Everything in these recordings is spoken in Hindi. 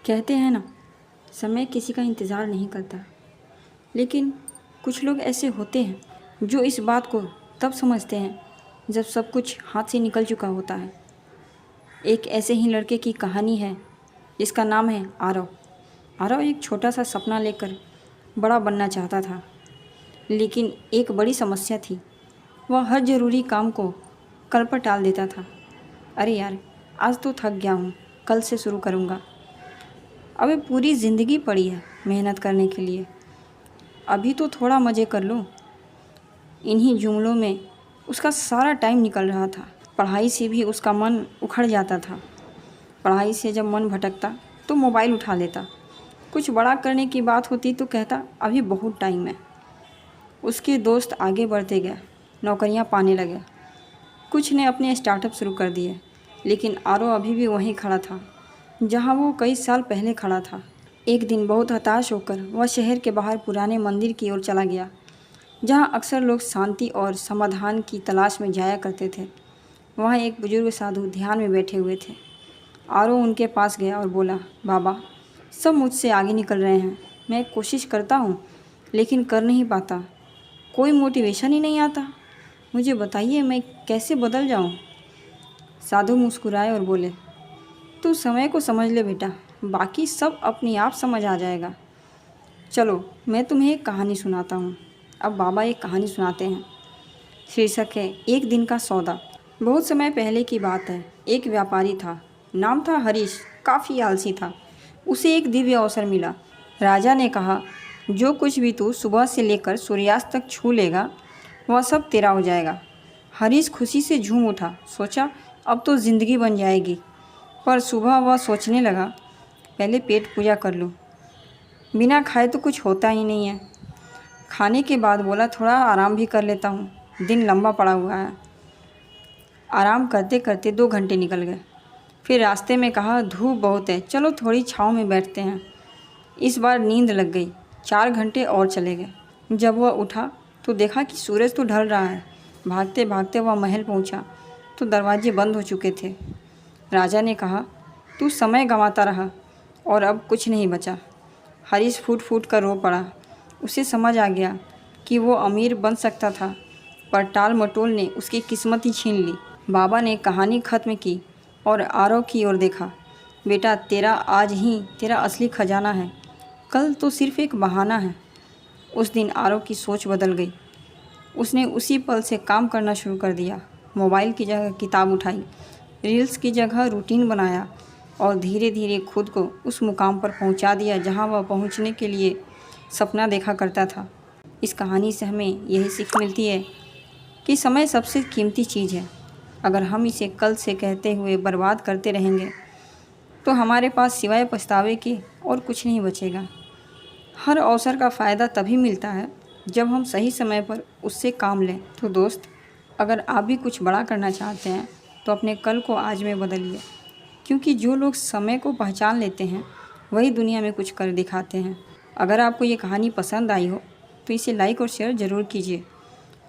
कहते हैं ना, समय किसी का इंतज़ार नहीं करता, लेकिन कुछ लोग ऐसे होते हैं जो इस बात को तब समझते हैं जब सब कुछ हाथ से निकल चुका होता है। एक ऐसे ही लड़के की कहानी है जिसका नाम है आरव। आरव एक छोटा सा सपना लेकर बड़ा बनना चाहता था, लेकिन एक बड़ी समस्या थी। वह हर ज़रूरी काम को कल पर टाल देता था। अरे यार, आज तो थक गया हूँ, कल से शुरू करूँगा। अबे पूरी ज़िंदगी पड़ी है मेहनत करने के लिए, अभी तो थोड़ा मज़े कर लो। इन्हीं जुमलों में उसका सारा टाइम निकल रहा था। पढ़ाई से भी उसका मन उखड़ जाता था। पढ़ाई से जब मन भटकता तो मोबाइल उठा लेता। कुछ बड़ा करने की बात होती तो कहता अभी बहुत टाइम है। उसके दोस्त आगे बढ़ते गए, नौकरियां पाने लगे। कुछ ने अपने स्टार्टअप शुरू कर दिए, लेकिन आरव अभी भी वहीं खड़ा था जहां वो कई साल पहले खड़ा था। एक दिन बहुत हताश होकर वह शहर के बाहर पुराने मंदिर की ओर चला गया, जहां अक्सर लोग शांति और समाधान की तलाश में जाया करते थे। वहाँ एक बुजुर्ग साधु ध्यान में बैठे हुए थे। आरव उनके पास गया और बोला, बाबा, सब मुझसे आगे निकल रहे हैं। मैं कोशिश करता हूँ, लेकिन कर नहीं पाता। कोई मोटिवेशन ही नहीं आता। मुझे बताइए, मैं कैसे बदल जाऊँ? साधु मुस्कुराए और बोले, तू समय को समझ ले बेटा, बाकी सब अपने आप समझ आ जाएगा। चलो मैं तुम्हें एक कहानी सुनाता हूँ। अब बाबा एक कहानी सुनाते हैं। शीर्षक है एक दिन का सौदा। बहुत समय पहले की बात है। एक व्यापारी था, नाम था हरीश। काफ़ी आलसी था। उसे एक दिव्य अवसर मिला। राजा ने कहा, जो कुछ भी तू सुबह से लेकर सूर्यास्त तक छू लेगा वह सब तेरा हो जाएगा। हरीश खुशी से झूम उठा। सोचा अब तो ज़िंदगी बन जाएगी। पर सुबह वह सोचने लगा, पहले पेट पूजा कर लूँ, बिना खाए तो कुछ होता ही नहीं है। खाने के बाद बोला, थोड़ा आराम भी कर लेता हूँ, दिन लंबा पड़ा हुआ है। आराम करते करते 2 घंटे निकल गए। फिर रास्ते में कहा, धूप बहुत है, चलो थोड़ी छाँव में बैठते हैं। इस बार नींद लग गई। 4 घंटे और चले गए। जब वह उठा तो देखा कि सूरज तो ढल रहा है। भागते भागते वह महल पहुंचा तो दरवाजे बंद हो चुके थे। राजा ने कहा, तू समय गंवाता रहा और अब कुछ नहीं बचा। हरीश फूट फूट कर रो पड़ा। उसे समझ आ गया कि वो अमीर बन सकता था, पर टाल मटोल ने उसकी किस्मत ही छीन ली। बाबा ने कहानी ख़त्म की और आरव की ओर देखा। बेटा, तेरा आज ही तेरा असली खजाना है, कल तो सिर्फ एक बहाना है। उस दिन आरव की सोच बदल गई। उसने उसी पल से काम करना शुरू कर दिया। मोबाइल की जगह किताब उठाई, रील्स की जगह रूटीन बनाया और धीरे धीरे खुद को उस मुकाम पर पहुंचा दिया जहां वह पहुंचने के लिए सपना देखा करता था। इस कहानी से हमें यही सीख मिलती है कि समय सबसे कीमती चीज़ है। अगर हम इसे कल से कहते हुए बर्बाद करते रहेंगे तो हमारे पास सिवाय पछतावे के और कुछ नहीं बचेगा। हर अवसर का फ़ायदा तभी मिलता है जब हम सही समय पर उससे काम लें। तो दोस्त, अगर आप भी कुछ बड़ा करना चाहते हैं तो अपने कल को आज में बदलिए, क्योंकि जो लोग समय को पहचान लेते हैं वही दुनिया में कुछ कर दिखाते हैं। अगर आपको ये कहानी पसंद आई हो तो इसे लाइक और शेयर ज़रूर कीजिए,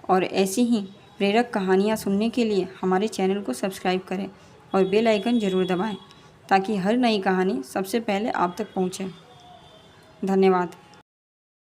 और ऐसी ही प्रेरक कहानियाँ सुनने के लिए हमारे चैनल को सब्सक्राइब करें और बेल आइकन ज़रूर दबाएं, ताकि हर नई कहानी सबसे पहले आप तक पहुँचे। धन्यवाद।